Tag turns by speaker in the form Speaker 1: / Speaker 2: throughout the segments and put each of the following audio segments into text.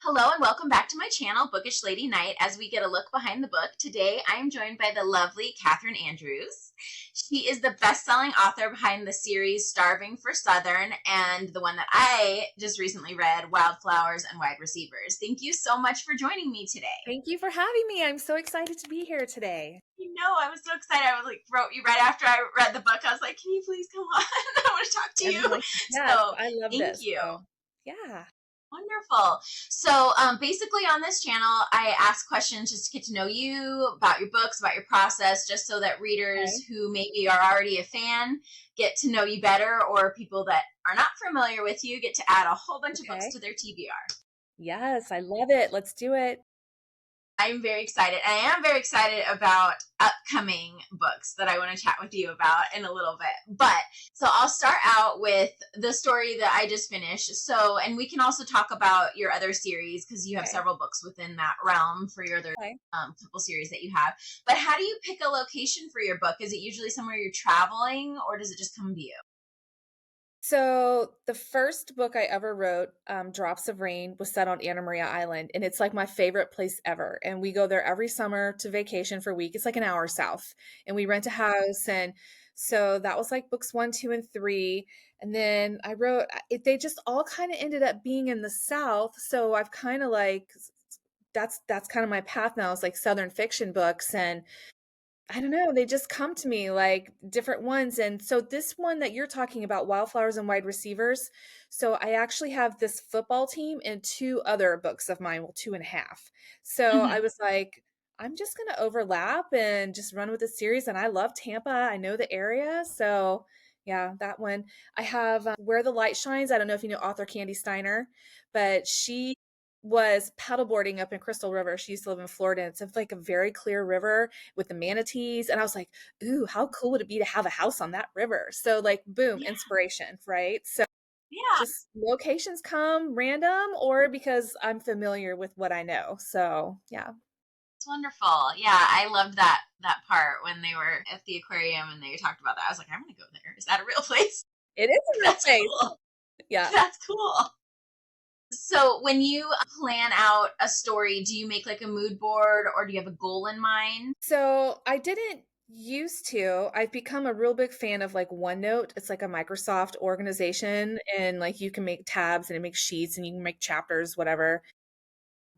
Speaker 1: Hello and welcome back to my channel, Bookish Lady Night, as we get a look behind the book. Today, I am joined by the lovely Katheryn Andrews. She is the best-selling author behind the series Starving for Southern and the one that I just recently read, Wildflowers and Wide Receivers. Thank you so much for joining me today.
Speaker 2: Thank you for having me. I'm so excited to be here today.
Speaker 1: You know, I was so excited. I was like, wrote you right after I read the book. I was like, can you please come on? I want to talk to
Speaker 2: I'm
Speaker 1: you.
Speaker 2: like, yes,
Speaker 1: So,
Speaker 2: I love
Speaker 1: thank
Speaker 2: this.
Speaker 1: you.
Speaker 2: So, yeah.
Speaker 1: Wonderful. So, basically, on this channel, I ask questions just to get to know you, about your books, about your process, just so that readers
Speaker 2: Okay.
Speaker 1: who maybe are already a fan get to know you better, or people that are not familiar with you get to add a whole bunch of books
Speaker 2: Okay.
Speaker 1: to their TBR.
Speaker 2: Yes, I love it. Let's do it.
Speaker 1: I'm very excited. And I am very excited about upcoming books that I want to chat with you about in a little bit. But so I'll start out with the story that I just finished. So, and we can also talk about your other series because you have
Speaker 2: Okay.
Speaker 1: several books within that realm for your other
Speaker 2: Okay.
Speaker 1: couple series that you have. But how do you pick a location for your book? Is it usually somewhere you're traveling or does it just come to you?
Speaker 2: So the first book I ever wrote, Drops of Rain, was set on Anna Maria Island, and it's like my favorite place ever. And we go there every summer to vacation for a week. It's like an hour south, and we rent a house. And so that was like books one, two, and three. And then I wrote it. They just all kind of ended up being in the South. So I've kind of like that's kind of my path now. Is like Southern fiction books, and I don't know, they just come to me like different ones, and so this one that you're talking about, Wildflowers and Wide Receivers, so I actually have this football team and 2 other books of mine, well, 2 and a half. So I
Speaker 1: Mm-hmm.
Speaker 2: was like, "I'm just gonna overlap and just run with the series," and I love Tampa, I know the area, so yeah, that one. I have, Where the Light Shines, I don't know if you know author Candy Steiner, but she was paddleboarding up in Crystal River. She used to live in Florida, and it's like a very clear river with the manatees. And I was like, ooh, how cool would it be to have a house on that river? So, like, boom,
Speaker 1: Yeah.
Speaker 2: inspiration, right? So,
Speaker 1: Yeah.
Speaker 2: just locations come random or because I'm familiar with what I know. So, yeah.
Speaker 1: It's wonderful. Yeah, I loved that part when they were at the aquarium and they talked about that. I was like, I'm gonna go there. Is that a real place?
Speaker 2: It is a real
Speaker 1: That's
Speaker 2: place.
Speaker 1: cool.
Speaker 2: Yeah.
Speaker 1: That's cool. So when you plan out a story, do you make like a mood board or do you have a goal in mind?
Speaker 2: So, I didn't used to. I've become a real big fan of like OneNote. It's like a Microsoft organization, and like you can make tabs and it makes sheets and you can make chapters, whatever.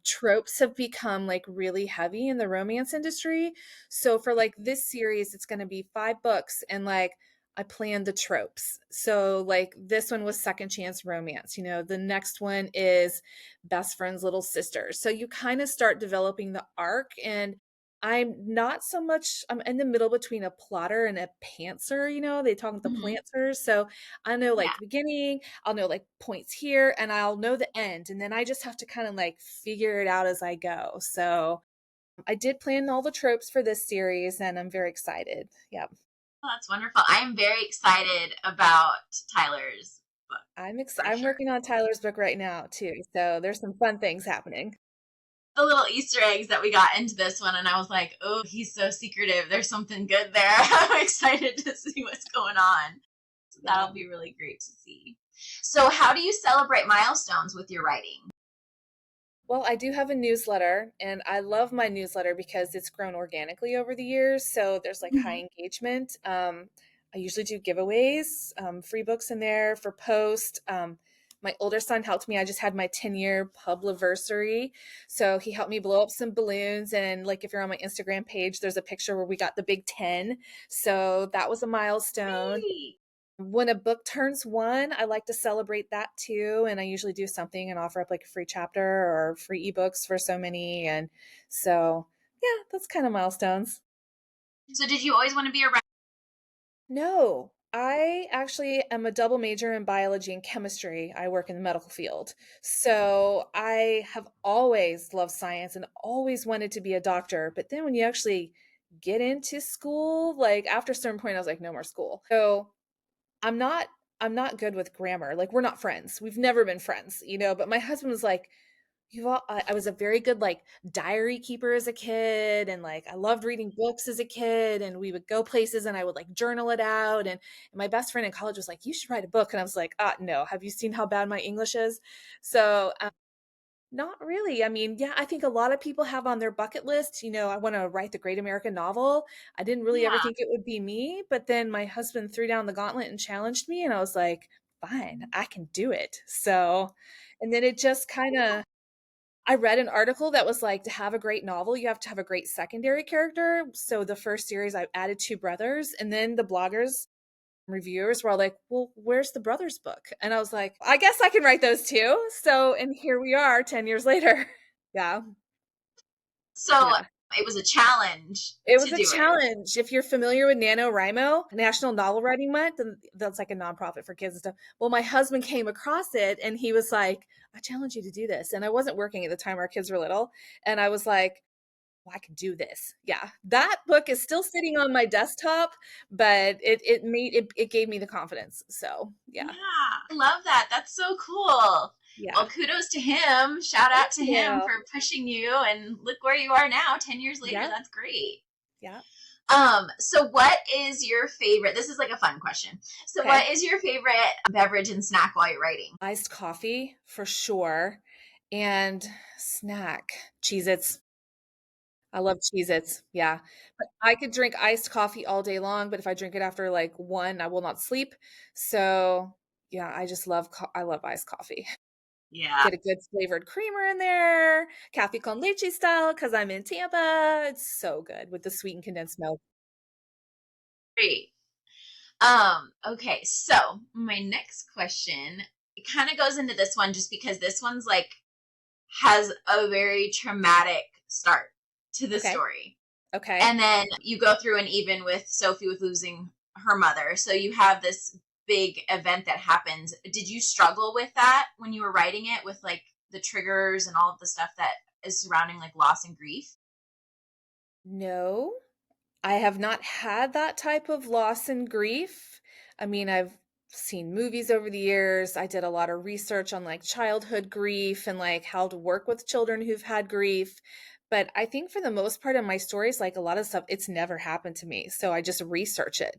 Speaker 2: Tropes have become like really heavy in the romance industry. So for like this series, it's going to be 5 books, and like I planned the tropes. So like this one was second chance romance. The next one is best friend's little sister. So you kind of start developing the arc, and I'm not so much, I'm in the middle between a plotter and a pantser, they talk about the
Speaker 1: Hmm.
Speaker 2: plantsers. So I know like
Speaker 1: Yeah,
Speaker 2: the beginning, I'll know like points here, and I'll know the end, and then I just have to kind of like figure it out as I go. So I did plan all the tropes for this series, and I'm very excited. Yep.
Speaker 1: well, that's wonderful. I'm very excited about Tyler's book for
Speaker 2: I'm
Speaker 1: sure.
Speaker 2: working on Tyler's book right now too, so there's some fun things happening.
Speaker 1: The little Easter eggs that we got into this one, and I was like, oh, he's so secretive. There's something good there. I'm excited to see what's going on. So
Speaker 2: Yeah.
Speaker 1: that'll be really great to see. So, how do you celebrate milestones with your writing?
Speaker 2: Well, I do have a newsletter, and I love my newsletter because it's grown organically over the years. So there's like high
Speaker 1: Mhm.
Speaker 2: engagement. I usually do giveaways, free books in there for post. My older son helped me. I just had my 10-year publiversary. So he helped me blow up some balloons. And like if you're on my Instagram page, there's a picture where we got the big 10. So that was a milestone.
Speaker 1: Great.
Speaker 2: When a book turns one, I like to celebrate that too. And I usually do something and offer up like a free chapter or free ebooks for so many. And so, yeah, that's kind of milestones.
Speaker 1: So, did you always want to be a writer?
Speaker 2: No, I actually am a double major in biology and chemistry. I work in the medical field. So I have always loved science and always wanted to be a doctor. But then when you actually get into school, like after a certain point, I was like, no more school. So I'm not I'm not good with grammar. Like we're not friends. We've never been friends, but my husband was like, I was a very good like diary keeper as a kid, and like I loved reading books as a kid, and we would go places and I would like journal it out, and my best friend in college was like, you should write a book, and I was like, no, have you seen how bad my English is? So Not really. I mean, yeah, I think a lot of people have on their bucket list, I want to write the great American novel. I didn't really ever
Speaker 1: Yeah.
Speaker 2: think it would be me, but then my husband threw down the gauntlet and challenged me, and I was like, fine, I can do it. So, and then it just kind of, I read an article that was like, to have a great novel, you have to have a great secondary character. So the first series, I added two brothers, and then the bloggers, reviewers were all like, well, where's the brothers book? And I was like, I guess I can write those too. So, and here we are 10 years later. Yeah.
Speaker 1: So
Speaker 2: Yeah.
Speaker 1: it was a challenge
Speaker 2: It
Speaker 1: to
Speaker 2: was a
Speaker 1: do it.
Speaker 2: challenge. If you're familiar with NaNoWriMo, National Novel Writing Month, and that's like a nonprofit for kids and stuff. Well, my husband came across it and he was like, I challenge you to do this. And I wasn't working at the time, our kids were little. And I was like, well, I can do this. Yeah. That book is still sitting on my desktop, but it gave me the confidence. So yeah.
Speaker 1: Yeah, I love that. That's so cool.
Speaker 2: Yeah.
Speaker 1: Well, kudos to him. Shout
Speaker 2: Thank
Speaker 1: out to him
Speaker 2: you.
Speaker 1: for pushing you, and look where you are now, 10 years later.
Speaker 2: Yeah.
Speaker 1: That's great.
Speaker 2: Yeah.
Speaker 1: So what is your favorite? This is like a fun question. So
Speaker 2: Okay.
Speaker 1: what is your favorite beverage and snack while you're writing?
Speaker 2: Iced coffee for sure. And snack, Cheez-Its. I love Cheez-Its. Yeah. But I could drink iced coffee all day long, but if I drink it after like 1, I will not sleep. So, yeah, I just love I love iced coffee.
Speaker 1: Yeah,
Speaker 2: Get a good flavored creamer in there, cafe con leche style because I'm in Tampa. It's so good with the sweetened condensed milk.
Speaker 1: great. Okay, so my next question, it kind of goes into this one just because this one's like has a very traumatic start to the
Speaker 2: Okay.
Speaker 1: story.
Speaker 2: Okay.
Speaker 1: And then you go through, and even with Sophie with losing her mother, so you have this big event that happens. Did you struggle with that when you were writing it, with like the triggers and all of the stuff that is surrounding like loss and grief?
Speaker 2: No. I have not had that type of loss and grief. I mean, I've seen movies over the years. I did a lot of research on like childhood grief and like how to work with children who've had grief. But I think for the most part in my stories, like a lot of stuff, it's never happened to me. So I just research it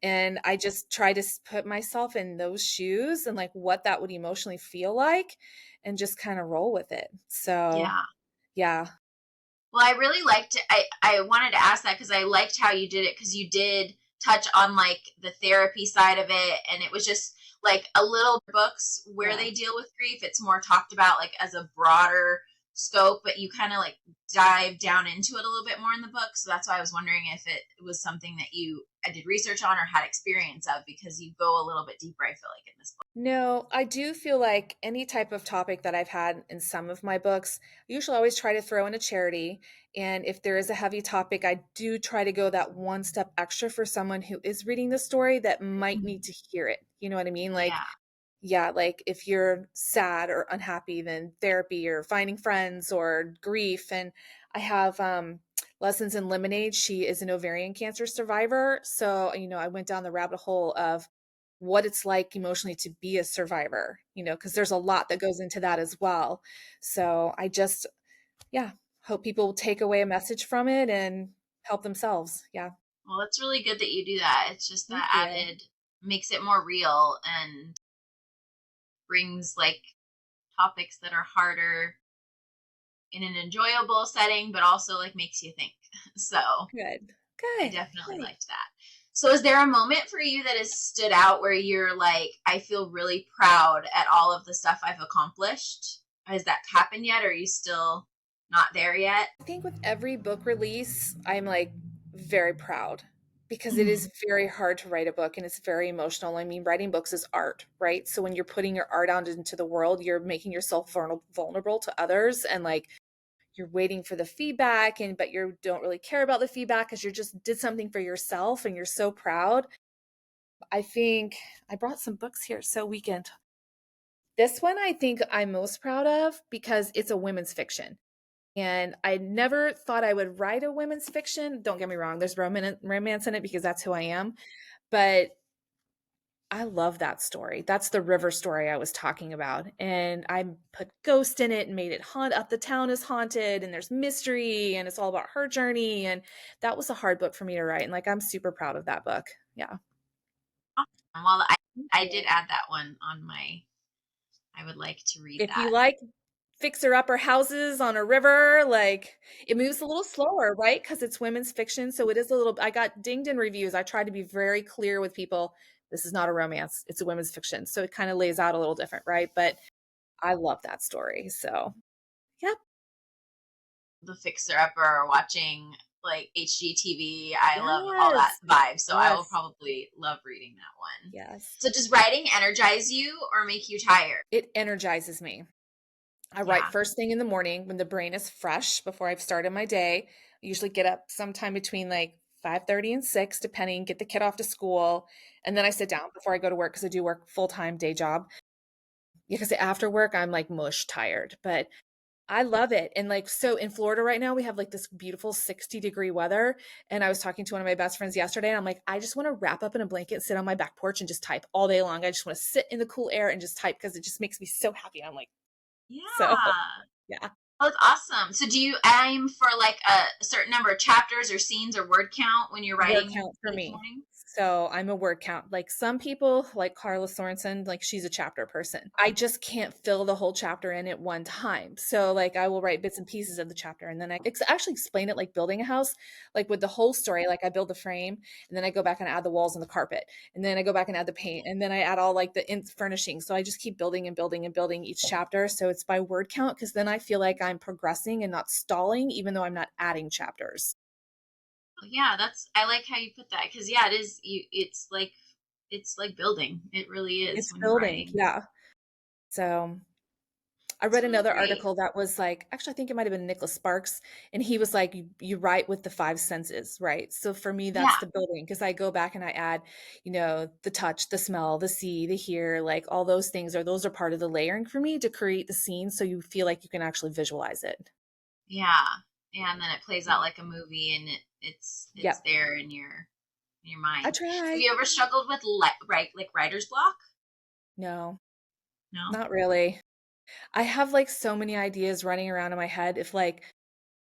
Speaker 2: and I just try to put myself in those shoes and like what that would emotionally feel like and just kind of roll with it. So,
Speaker 1: Yeah.
Speaker 2: yeah.
Speaker 1: Well, I really liked it. I wanted to ask that because I liked how you did it, because you did touch on like the therapy side of it, and it was just like a little books where
Speaker 2: Yeah.
Speaker 1: they deal with grief. It's more talked about like as a broader scope, but you kind of like dive down into it a little bit more in the book. So that's why I was wondering if it was something that you did research on or had experience of, because you go a little bit deeper, I feel like, in this book.
Speaker 2: No, I do feel like any type of topic that I've had in some of my books, I usually always try to throw in a charity. And if there is a heavy topic, I do try to go that one step extra for someone who is reading the story that might need
Speaker 1: Mhm.
Speaker 2: to hear it. You know what I mean? Like,
Speaker 1: Yeah.
Speaker 2: yeah, like if you're sad or unhappy, then therapy or finding friends or grief. And I have Lessons in Lemonade. She is an ovarian cancer survivor. So, I went down the rabbit hole of what it's like emotionally to be a survivor, because there's a lot that goes into that as well. So I just, yeah, hope people will take away a message from it and help themselves. Yeah.
Speaker 1: Well, it's really good that you do that. It's just
Speaker 2: Thank
Speaker 1: that
Speaker 2: you.
Speaker 1: added makes it more real and brings like topics that are harder in an enjoyable setting, but also like makes you think. So
Speaker 2: Good.
Speaker 1: I
Speaker 2: Good.
Speaker 1: definitely
Speaker 2: Good.
Speaker 1: liked that. So is there a moment for you that has stood out where you're like, I feel really proud at all of the stuff I've accomplished? Has that happened yet, or are you still not there yet?
Speaker 2: I think with every book release, I'm like very proud because it
Speaker 1: Mm-hmm.
Speaker 2: is very hard to write a book and it's very emotional. I mean, writing books is art, right? So when you're putting your art out into the world, you're making yourself vulnerable to others and like you're waiting for the feedback but you don't really care about the feedback because you just did something for yourself and you're so proud. I think I brought some books here so we can. This one I think I'm most proud of because it's a women's fiction. And I never thought I would write a women's fiction. Don't get me wrong, there's romance in it because that's who I am. But I love that story. That's the river story I was talking about. And I put ghost in it and made it haunt up. The town is haunted and there's mystery and it's all about her journey. And that was a hard book for me to write. And like, I'm super proud of that book. Yeah.
Speaker 1: Well,
Speaker 2: Thank
Speaker 1: I did
Speaker 2: you.
Speaker 1: add that one on my. I would like to read
Speaker 2: If you
Speaker 1: that.
Speaker 2: like fixer-upper houses on a river, like, it moves a little slower, right? Because it's women's fiction, so it is a little I got dinged in reviews. I tried to be very clear with people, "This is not a romance, it's a women's fiction," so it kinda lays out a little different, right? But I love that story, so yep.
Speaker 1: The Fixer Upper or watching like HGTV. I love all that
Speaker 2: Yes.
Speaker 1: vibe. So I will
Speaker 2: Yes.
Speaker 1: probably love reading that one.
Speaker 2: Yes.
Speaker 1: So does writing energize you or make you tired?
Speaker 2: It energizes me. I write
Speaker 1: Yeah.
Speaker 2: first thing in the morning when the brain is fresh before I've started my day. I usually get up sometime between like 5:30 and 6, depending, get the kid off to school, and then I sit down before I go to work because I do work full-time day job. Because after work, I'm like mush tired, but I love it. And like, so in Florida right now, we have like this beautiful 60-degree weather. And I was talking to one of my best friends yesterday, and I'm like, I just want to wrap up in a blanket and sit on my back porch and just type all day long. I just want to sit in the cool air and just type because it just makes me so happy. I'm like, so
Speaker 1: Yeah.
Speaker 2: yeah.
Speaker 1: Oh, that's awesome. So do you aim for like a certain number of chapters or scenes or word count when you're
Speaker 2: Word
Speaker 1: writing
Speaker 2: count for
Speaker 1: in the
Speaker 2: me.
Speaker 1: morning?
Speaker 2: So I'm a word count. Like some people, like Carla Sorensen, like she's a chapter person. I just can't fill the whole chapter in at one time. So like I will write bits and pieces of the chapter, and then I actually explain it like building a house, like with the whole story. Like I build the frame, and then I go back and add the walls and the carpet, and then I go back and add the paint, and then I add all like the furnishings. So I just keep building and building and building each chapter. So it's by word count because then I feel like I'm progressing and not stalling, even though I'm not adding chapters.
Speaker 1: Yeah, that's I like how you put that because yeah, it is you. It's like building. It really is
Speaker 2: It's
Speaker 1: when you're
Speaker 2: building,
Speaker 1: writing.
Speaker 2: yeah. So I
Speaker 1: It's
Speaker 2: read
Speaker 1: really
Speaker 2: another
Speaker 1: great.
Speaker 2: article that was like, actually, I think it might have been Nicholas Sparks, and he was like, you write with the five senses, right? So for me, that's
Speaker 1: Yeah,
Speaker 2: the building because I go back and I add, the touch, the smell, the see, the hear, like all those things those are part of the layering for me to create the scene so you feel like you can actually visualize it.
Speaker 1: yeah, yeah, and then it plays
Speaker 2: Yeah.
Speaker 1: out like a movie, and it's
Speaker 2: Yep.
Speaker 1: there in your
Speaker 2: I
Speaker 1: mind. Have
Speaker 2: try.
Speaker 1: you ever struggled with like writer's block?
Speaker 2: No,
Speaker 1: No.
Speaker 2: not really. I have like so many ideas running around in my head. If like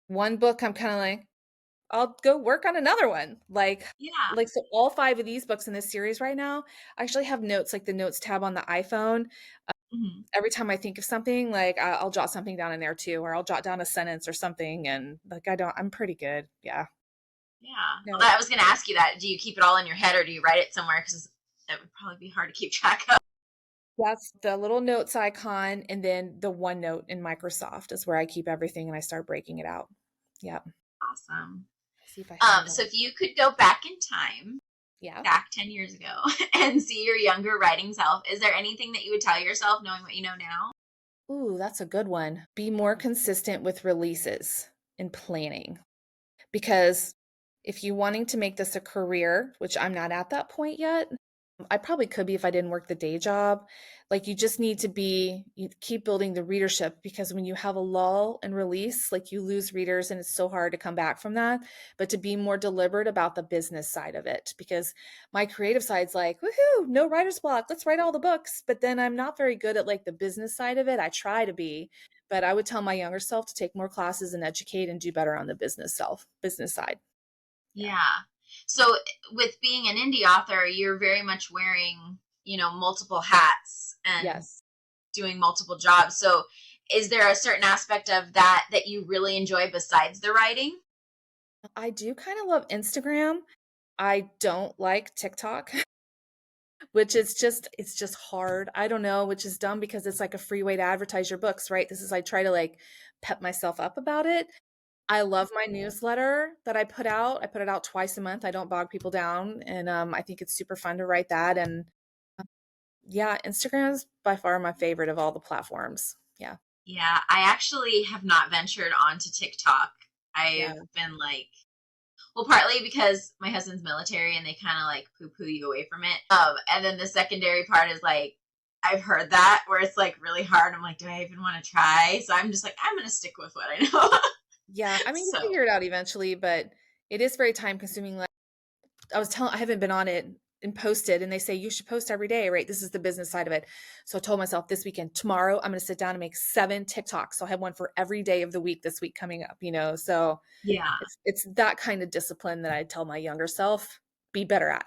Speaker 2: one book, I'm kind of like, I'll go work on another one.
Speaker 1: Yeah.
Speaker 2: So all 5 of these books in this series right now, I actually have notes, like the notes tab on the iPhone.
Speaker 1: Hmm.
Speaker 2: Every time I think of something, like I'll jot something down in there too, or I'll jot down a sentence or something. And like I'm pretty good. Yeah.
Speaker 1: Yeah.
Speaker 2: No,
Speaker 1: Well, I was going to ask you that. Do you keep it all in your head or do you write it somewhere? Because that would probably be hard to keep track of.
Speaker 2: that's the little notes icon, and then the OneNote in Microsoft is where I keep everything and I start breaking it out. Yeah.
Speaker 1: Awesome.
Speaker 2: See if I have
Speaker 1: So if you could go back in time,
Speaker 2: yeah.
Speaker 1: back 10 years ago, and see your younger writing self, is there anything that you would tell yourself knowing what you know now?
Speaker 2: Ooh, that's a good one. Be more consistent with releases and planning. Because if you wanting to make this a career, which I'm not at that point yet, I probably could be if I didn't work the day job. Like you just need to you keep building the readership because when you have a lull and release, like you lose readers and it's so hard to come back from that. But to be more deliberate about the business side of it, because my creative side's like, woohoo, no writer's block, let's write all the books. But then I'm not very good at like the business side of it. I try to be, but I would tell my younger self to take more classes and educate and do better on the business side. Yeah.
Speaker 1: Yeah. So with being an indie author, you're very much wearing, multiple hats and
Speaker 2: Yes.
Speaker 1: doing multiple jobs. So is there a certain aspect of that you really enjoy besides the writing?
Speaker 2: I do kind of love Instagram. I don't like TikTok, which is it's just hard. I don't know, which is dumb because it's like a free way to advertise your books, right? This is I try to like pep myself up about it. I love my newsletter that I put out. I put it out twice a month. I don't bog people down, and I think it's super fun to write that. And yeah, Instagram's by far my favorite of all the platforms. Yeah,
Speaker 1: Yeah, I actually have not ventured onto TikTok.
Speaker 2: yeah,
Speaker 1: I've been like, well, partly because my husband's military and they kind of like poo poo you away from it. And then the secondary part is like, I've heard that where it's like really hard. I'm like, do I even want to try? So I'm just like, I'm going to stick with what I know.
Speaker 2: yeah. I mean, you
Speaker 1: So
Speaker 2: figure it out eventually, but it is very time consuming. I haven't been on it and posted, and they say you should post every day, right? This is the business side of it. So I told myself this weekend, tomorrow, I'm going to sit down and make 7 TikToks. So I have one for every day of the week this week coming up. So
Speaker 1: yeah,
Speaker 2: it's that kind of discipline that I tell my younger self be better at.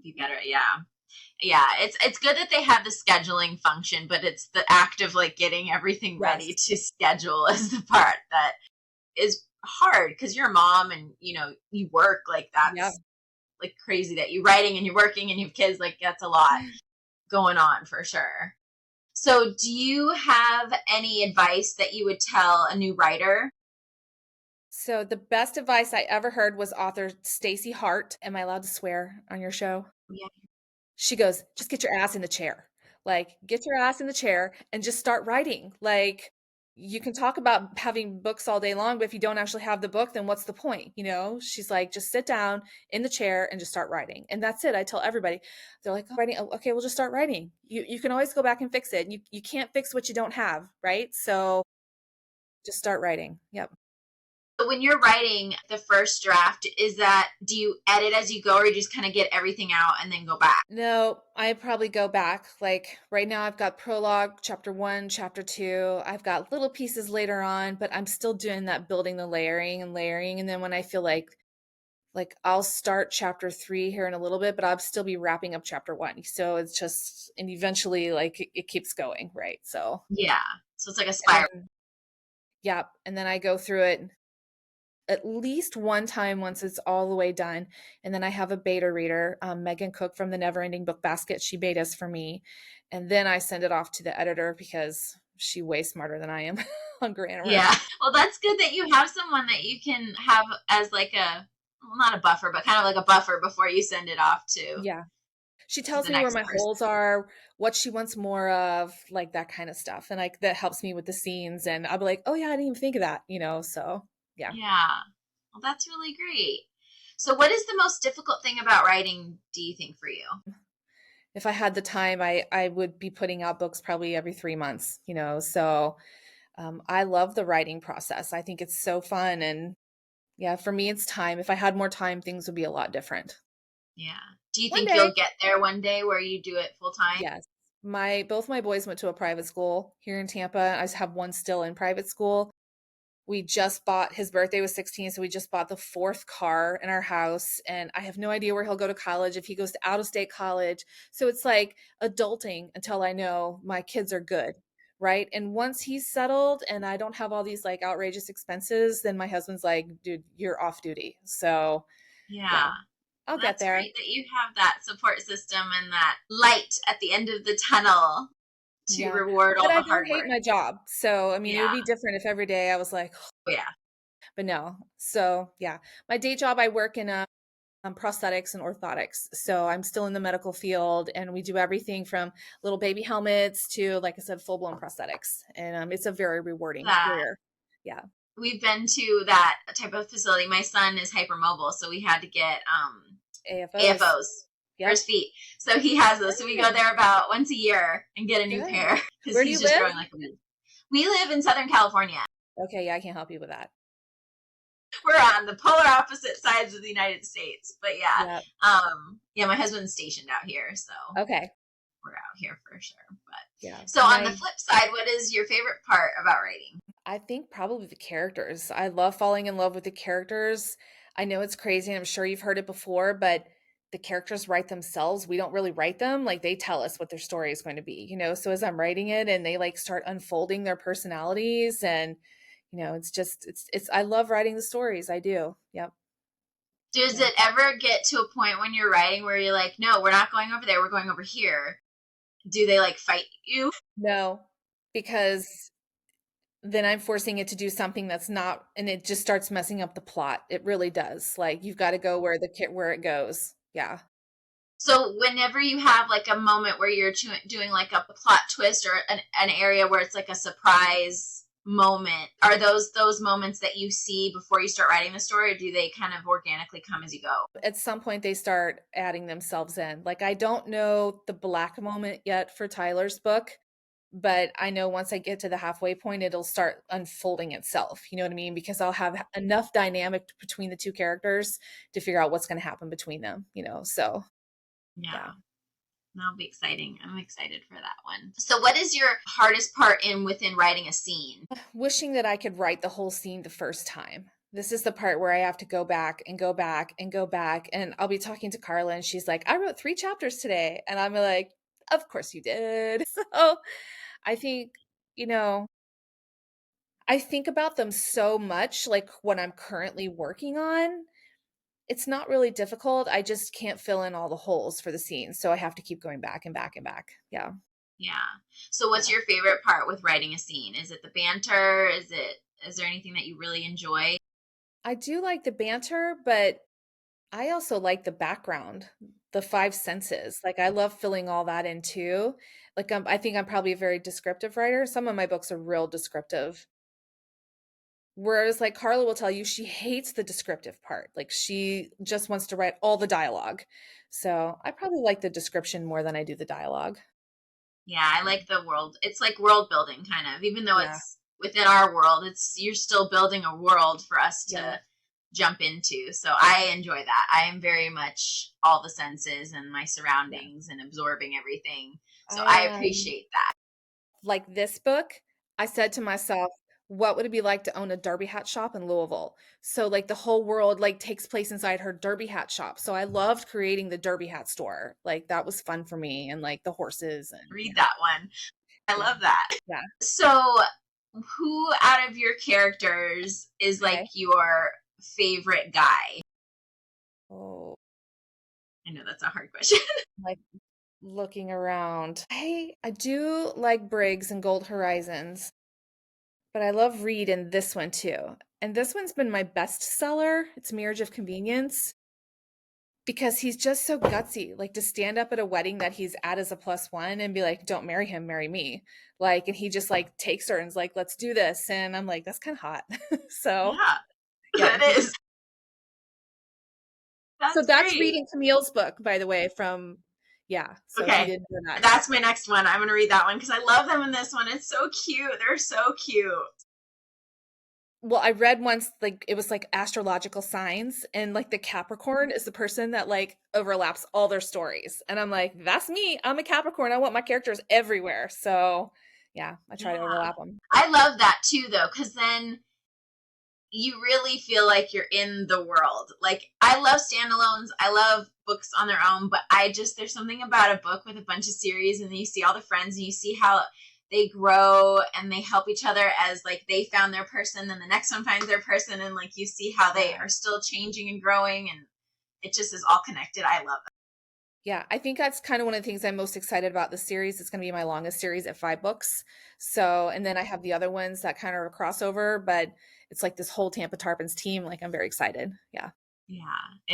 Speaker 1: be better. Yeah. Yeah, it's good that they have the scheduling function, but it's the act of like getting everything ready
Speaker 2: Yes.
Speaker 1: to schedule is the part that is hard because you're a mom and you work, like
Speaker 2: Yeah.
Speaker 1: that's like crazy that you're writing and you're working and you have kids, like that's a lot going on for sure. So do you have any advice that you would tell a new writer?
Speaker 2: So the best advice I ever heard was author Stacey Hart. Am I allowed to swear on your show?
Speaker 1: Yeah.
Speaker 2: She goes, "Just get your ass in the chair. Like, get your ass in the chair and just start writing." Like, you can talk about having books all day long, but if you don't actually have the book, then what's the point? She's like, just sit down in the chair and just start writing. And that's it. I tell everybody, they're like, "Oh, writing. Oh, okay, we'll just start writing. You can always go back and fix it. You can't fix what you don't have, right? So just start writing." Yep.
Speaker 1: So when you're writing the first draft, do you edit as you go or you just kind of get everything out and then go back?
Speaker 2: No, I probably go back. Like right now, I've got prologue, chapter one, chapter two. I've got little pieces later on, but I'm still doing that building the layering and layering. And then when I feel like I'll start chapter three here in a little bit, but I'll still be wrapping up chapter one. So it's just, and eventually, like it keeps going, right? So,
Speaker 1: Yeah. So it's like a
Speaker 2: and
Speaker 1: spiral.
Speaker 2: then, yeah, and then I go through it at least one time once it's all the way done. And then I have a beta reader, Megan Cook from the Neverending Book Basket. She betas for me. And then I send it off to the editor because she's way smarter than I am on grammar.
Speaker 1: Yeah. Well, that's good that you have someone that you can have as like well, not a buffer, but kind of like a buffer before you send it off
Speaker 2: Yeah. She
Speaker 1: to
Speaker 2: tells
Speaker 1: the
Speaker 2: me where
Speaker 1: next
Speaker 2: my
Speaker 1: person.
Speaker 2: holes are, what she wants more of, like that kind of stuff. And like that helps me with the scenes. And I'll be like, oh, yeah, I didn't even think of that. So yeah.
Speaker 1: Yeah. Well, that's really great. So what is the most difficult thing about writing, do you think, for you?
Speaker 2: If I had the time, I would be putting out books probably every 3 months. So I love the writing process. I think it's so fun. And yeah, for me, it's time. If I had more time, things would be a lot different.
Speaker 1: Yeah. Do you
Speaker 2: One
Speaker 1: think
Speaker 2: day,
Speaker 1: you'll get there one day where you do it full time?
Speaker 2: yes. Both my boys went to a private school here in Tampa. I just have one still in private school. We just bought his birthday was 16, so we just bought the fourth car in our house. And I have no idea where he'll go to college if he goes to out of state college. So it's like adulting until I know my kids are good. Right. And once he's settled and I don't have all these like outrageous expenses, then my husband's like, dude, you're off duty. So
Speaker 1: Yeah.
Speaker 2: yeah, I'll
Speaker 1: Well,
Speaker 2: get
Speaker 1: that's
Speaker 2: there.
Speaker 1: great that you have that support system and that light at the end of the tunnel to
Speaker 2: Yeah.
Speaker 1: reward
Speaker 2: But
Speaker 1: all
Speaker 2: I
Speaker 1: the
Speaker 2: don't
Speaker 1: hard
Speaker 2: hate
Speaker 1: work.
Speaker 2: my job. So, I mean, it would
Speaker 1: Yeah.
Speaker 2: be different if every day I was like,
Speaker 1: Oh, yeah.
Speaker 2: but no. So, yeah. My day job, I work in prosthetics and orthotics. So I'm still in the medical field and we do everything from little baby helmets to, like I said, full blown prosthetics. And it's a very rewarding
Speaker 1: That
Speaker 2: career. Yeah.
Speaker 1: we've been to that type of facility. My son is hypermobile, so we had to get
Speaker 2: AFOs.
Speaker 1: AFOs for his
Speaker 2: Yep.
Speaker 1: feet. So he has those. So we go
Speaker 2: Good.
Speaker 1: there about once a year and get a new
Speaker 2: Good.
Speaker 1: pair because
Speaker 2: Where do
Speaker 1: he's
Speaker 2: you
Speaker 1: just
Speaker 2: live?
Speaker 1: growing like a weed. We live in Southern California.
Speaker 2: Okay. Yeah. I can't help you with that.
Speaker 1: We're on the polar opposite sides of the United States. But yeah,
Speaker 2: Yep.
Speaker 1: yeah, my husband's stationed out here, so
Speaker 2: Okay.
Speaker 1: we're out here for sure.
Speaker 2: Yeah.
Speaker 1: But so on the flip side, what is your favorite part about writing?
Speaker 2: I think probably the characters. I love falling in love with the characters. I know it's crazy, and I'm sure you've heard it before, but the characters write themselves. We don't really write them. Like they tell us what their story is going to be. So as I'm writing it and they like start unfolding their personalities and it's just it's I love writing the stories. I do. Yep.
Speaker 1: Does
Speaker 2: Yeah.
Speaker 1: it ever get to a point when you're writing where you're like, no, we're not going over there, we're going over here? Do they like fight you?
Speaker 2: No, because then I'm forcing it to do something that's not, and it just starts messing up the plot. It really does. Like you've got to go where it goes. Yeah.
Speaker 1: So whenever you have like a moment where you're doing like a plot twist or an area where it's like a surprise moment, are those moments that you see before you start writing the story, or do they kind of organically come as you go?
Speaker 2: At some point they start adding themselves in. Like I don't know the black moment yet for Tyler's book, but I know once I get to the halfway point it'll start unfolding itself. You know what I mean? Because I'll have enough dynamic between the two characters to figure out what's going to happen between them. So, yeah.
Speaker 1: Yeah, that'll be exciting. I'm excited for that one. So what is your hardest part in within writing a scene?
Speaker 2: Wishing that I could write the whole scene the first time. This is the part where I have to go back and go back and go back. And I'll be talking to Carla and she's like, I wrote 3 chapters today. And I'm like, of course you did. So I think, you know, I think about them so much, like what I'm currently working on. It's not really difficult. I just can't fill in all the holes for the scene. So I have to keep going back and back and back. Yeah.
Speaker 1: Yeah. So what's
Speaker 2: Yeah.
Speaker 1: your favorite part with writing a scene? Is it the banter? Is there anything that you really enjoy?
Speaker 2: I do like the banter, but I also like the background, the 5 senses. Like, I love filling all that in too. Like, I think I'm probably a very descriptive writer. Some of my books are real descriptive. Whereas, like, Carla will tell you she hates the descriptive part. Like, she just wants to write all the dialogue. So I probably like the description more than I do the dialogue.
Speaker 1: Yeah, I
Speaker 2: Yeah.
Speaker 1: like the world. It's like world building kind of. Even though
Speaker 2: Yeah.
Speaker 1: it's within our world, it's you're still building a world for us
Speaker 2: Yeah.
Speaker 1: to jump into. So I enjoy that. I am very much all the senses and my
Speaker 2: Yeah.
Speaker 1: surroundings and absorbing everything. So
Speaker 2: I
Speaker 1: I appreciate that.
Speaker 2: like this book, I said to myself, what would it be like to own a derby hat shop in Louisville? So like the whole world like takes place inside her derby hat shop. So I loved creating the derby hat store. Like that was fun for me and like the horses and
Speaker 1: Read that one. I
Speaker 2: yeah.
Speaker 1: love that.
Speaker 2: Yeah.
Speaker 1: So who out of your characters is like
Speaker 2: Okay.
Speaker 1: your favorite guy?
Speaker 2: Oh,
Speaker 1: I know that's a hard question.
Speaker 2: like looking around. I do like Briggs and Gold Horizons, but I love Reed in this one too. And this one's been my best seller. It's Marriage of Convenience. Because he's just so gutsy, like to stand up at a wedding that he's at as a plus one and be like, "Don't marry him, marry me." Like, and he just like takes her and is like, "Let's do this." And I'm like, that's kind of hot. So
Speaker 1: Yeah,
Speaker 2: yeah,
Speaker 1: that is.
Speaker 2: so
Speaker 1: That's
Speaker 2: that's
Speaker 1: great.
Speaker 2: reading Camille's book, by the way, from yeah. So if you
Speaker 1: Okay.
Speaker 2: didn't know that.
Speaker 1: That's my next one. I'm going to read that one because I love them in this one. It's so cute. They're so cute.
Speaker 2: Well, I read once like it was like astrological signs and like the Capricorn is the person that like overlaps all their stories. And I'm like, that's me. I'm a Capricorn. I want my characters everywhere. So yeah, I try to
Speaker 1: Yeah.
Speaker 2: overlap them.
Speaker 1: I love that too, though, because then you really feel like you're in the world. Like, I love standalones. I love books on their own, but there's something about a book with a bunch of series and then you see all the friends and you see how they grow and they help each other as like they found their person, then the next one finds their person, and like you see how they
Speaker 2: Yeah.
Speaker 1: are still changing and growing, and it just is all connected. I love it.
Speaker 2: Yeah, I think that's kind of one of the things I'm most excited about the series. It's going to be my longest series at 5 books. So, and then I have the other ones that kind of are crossover, but it's like this whole Tampa Tarpons team. Like, I'm very excited. Yeah.
Speaker 1: Yeah,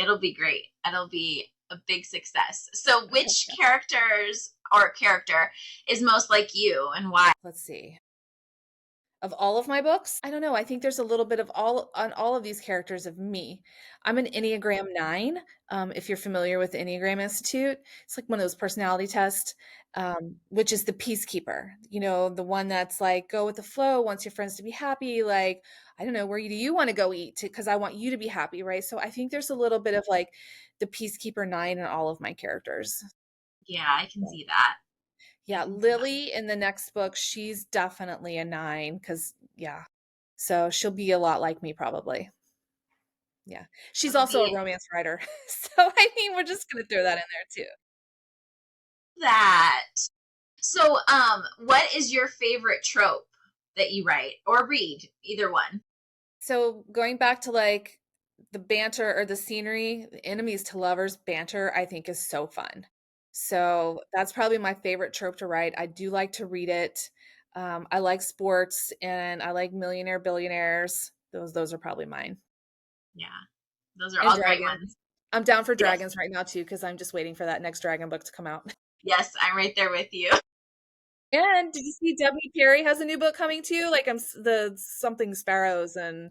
Speaker 1: it'll be great. It'll be a big success. So,
Speaker 2: I hope
Speaker 1: which
Speaker 2: so.
Speaker 1: characters or character is most like you and why?
Speaker 2: Let's see. Of all of my books, I don't know. I think there's a little bit of all on all of these characters of me. I'm an Enneagram 9. If you're familiar with the Enneagram Institute, it's like one of those personality tests, which is the peacekeeper. You know, the one that's like go with the flow, wants your friends to be happy. Like, I don't know, where do you want to go eat? Because I want you to be happy, right? So I think there's a little bit of like the peacekeeper 9 in all of my characters.
Speaker 1: Yeah, I can see that. I
Speaker 2: Yeah,
Speaker 1: can see that.
Speaker 2: Lily in the next book, she's definitely a 9 because, yeah. So she'll be a lot like me, probably. Yeah. She's
Speaker 1: It'll
Speaker 2: also a
Speaker 1: be
Speaker 2: romance writer. So, I mean, we're just going to throw that in there too.
Speaker 1: that. So, what is your favorite trope that you write or read? Either one.
Speaker 2: So, going back to like the banter or the scenery, the enemies to lovers banter, I think is so fun. So, that's probably my favorite trope to write. I do like to read it. I like sports and I like millionaire billionaires. Those are probably mine.
Speaker 1: Yeah, those are
Speaker 2: And
Speaker 1: all great
Speaker 2: dragons.
Speaker 1: ones.
Speaker 2: I'm down for
Speaker 1: Yes,
Speaker 2: dragons right now too because I'm just waiting for that next dragon book to come out.
Speaker 1: yes, I'm right there with you.
Speaker 2: And did you see Devney Perry has a new book coming too? Like the something sparrows and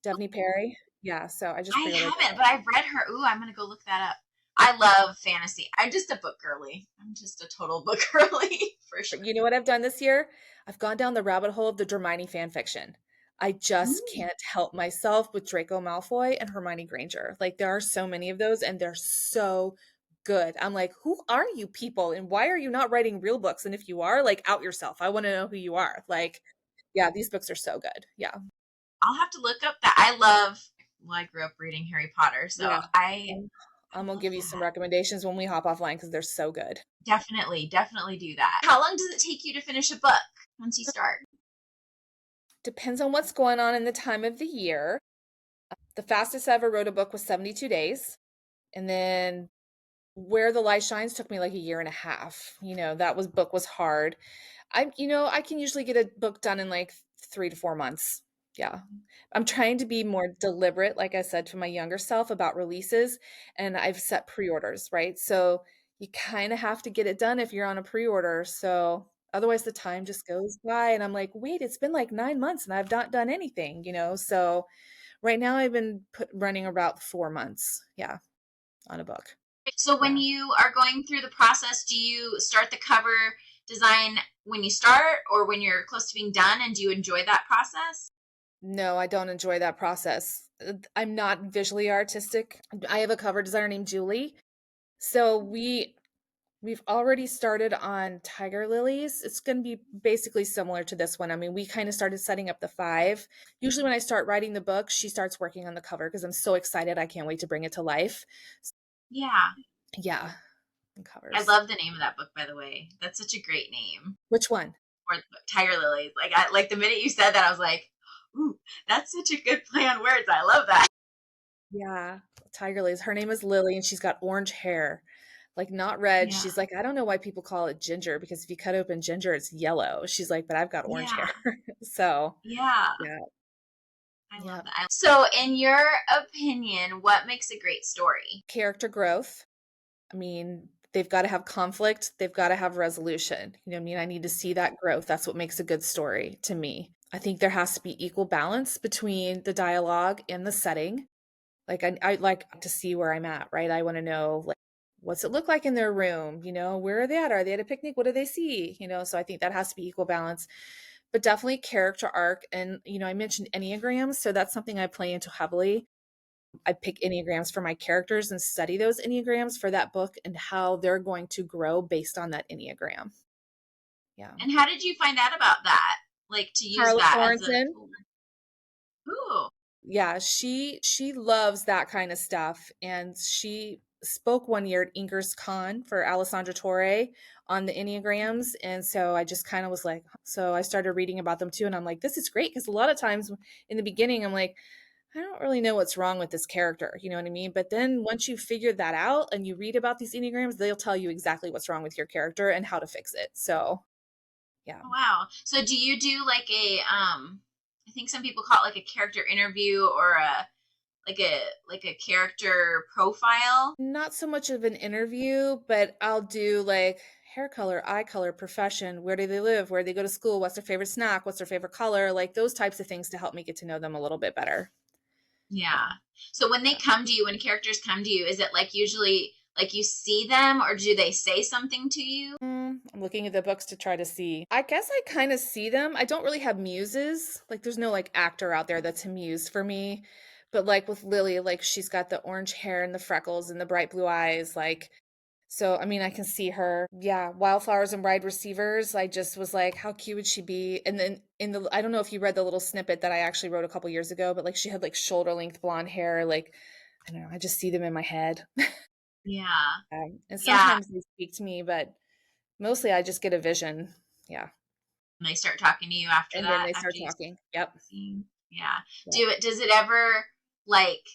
Speaker 2: Devney Perry. Yeah, so I just
Speaker 1: I
Speaker 2: pre-ordered
Speaker 1: haven't,
Speaker 2: it.
Speaker 1: but I've read her. Ooh, I'm gonna go look that up. I love fantasy. I'm just a book girly. I'm just a total book girly for sure.
Speaker 2: But you know what I've done this year? I've gone down the rabbit hole of the Hermione fan fiction. I just
Speaker 1: Mm,
Speaker 2: can't help myself with Draco Malfoy and Hermione Granger. Like there are so many of those and they're so good. I'm like, who are you people and why are you not writing real books? And if you are, like out yourself. I want to know who you are. Like, yeah, these books are so good. Yeah.
Speaker 1: I'll have to look up that. I love, well, I grew up reading Harry Potter, so
Speaker 2: Yeah.
Speaker 1: I
Speaker 2: I'm,
Speaker 1: I
Speaker 2: I'm gonna
Speaker 1: love
Speaker 2: give you some
Speaker 1: that.
Speaker 2: recommendations when we hop offline because they're so good.
Speaker 1: Definitely, definitely do that. How long does it take you to finish a book once you start?
Speaker 2: Depends on what's going on in the time of the year. The fastest I ever wrote a book was 72 days. And then Where the Light Shines took me like a year and a half. That book was hard. I can usually get a book done in like 3 to 4 months. Yeah. I'm trying to be more deliberate, like I said to my younger self about releases, and I've set pre-orders, right? So you kind of have to get it done if you're on a pre-order. So otherwise the time just goes by and I'm like, wait, it's been like 9 months and I've not done anything. So right now I've been running about 4 months, yeah, on a book.
Speaker 1: So when
Speaker 2: Yeah.
Speaker 1: you are going through the process, do you start the cover design when you start or when you're close to being done? And do you enjoy that process?
Speaker 2: No, I don't enjoy that process. I'm not visually artistic. I have a cover designer named Julie. So we've already started on Tiger Lilies. It's going to be basically similar to this one. I mean, we kind of started setting up the five. Usually when I start writing the book, she starts working on the cover because I'm so excited. I can't wait to bring it to life.
Speaker 1: Yeah.
Speaker 2: Yeah,
Speaker 1: I
Speaker 2: covers.
Speaker 1: love the name of that book, by the way. That's such a great name.
Speaker 2: Which one?
Speaker 1: Or Tiger Lilies. Like the minute you said that, I was like, ooh, that's such a good play on words. I love that.
Speaker 2: Yeah, Tiger Lilies. Her name is Lily and she's got orange hair. Like not red.
Speaker 1: Yeah.
Speaker 2: She's like, I don't know why people call it ginger because if you cut open ginger, it's yellow. She's like, but I've got orange
Speaker 1: Yeah.
Speaker 2: hair. So,
Speaker 1: Yeah.
Speaker 2: yeah,
Speaker 1: I love
Speaker 2: yeah.
Speaker 1: that. So, in your opinion, what makes a great story?
Speaker 2: Character growth. I mean, they've got to have conflict, they've got to have resolution. You know what I mean? I need to see that growth. That's what makes a good story to me. I think there has to be equal balance between the dialogue and the setting. Like I like to see where I'm at, right? I want to know like what's it look like in their room? Where are they at? Are they at a picnic? What do they see? So I think that has to be equal balance. But definitely character arc. And I mentioned Enneagrams, so that's something I play into heavily. I pick Enneagrams for my characters and study those Enneagrams for that book and how they're going to grow based on that Enneagram. Yeah.
Speaker 1: And how did you find out about that? Like to use
Speaker 2: Carla
Speaker 1: that as a
Speaker 2: Sorensen.
Speaker 1: tool? Ooh.
Speaker 2: Yeah, she loves that kind of stuff. And she spoke one year at Inger's Con for Alessandra Torre on the Enneagrams. And so I just kind of was like, so I started reading about them too. And I'm like, this is great. Because a lot of times in the beginning, I'm like, I don't really know what's wrong with this character. You know what I mean? But then once you figure that out and you read about these Enneagrams, they'll tell you exactly what's wrong with your character and how to fix it. So, yeah.
Speaker 1: Wow. So do you do like a I think some people call it like a character interview or a like a character profile?
Speaker 2: Not so much of an interview, but I'll do like hair color, eye color, profession, where do they live, where do they go to school, what's their favorite snack, what's their favorite color, like those types of things to help me get to know them a little bit better.
Speaker 1: Yeah.
Speaker 2: Yeah.
Speaker 1: So when they
Speaker 2: Yeah.
Speaker 1: come to you, when characters come to you, is it like usually like you see them or do they say something to you?
Speaker 2: I'm looking at the books to try to see. I guess I kind of see them. I don't really have muses. Like, there's no like actor out there that's a muse for me. But like with Lily, like she's got the orange hair and the freckles and the bright blue eyes. Like, so I mean, I can see her. Yeah, Wildflowers and Wide Receivers. I just was like, how cute would she be? And then I don't know if you read the little snippet that I actually wrote a couple years ago, but like she had like shoulder length blonde hair. Like, I don't know. I just see them in my head.
Speaker 1: Yeah.
Speaker 2: And
Speaker 1: Yeah.
Speaker 2: sometimes they speak to me, but mostly I just get a vision. Yeah.
Speaker 1: And they start talking to you after
Speaker 2: And then
Speaker 1: that,
Speaker 2: they
Speaker 1: after
Speaker 2: start
Speaker 1: you
Speaker 2: talking. Yep.
Speaker 1: see. Yeah.
Speaker 2: Yep.
Speaker 1: Does it ever like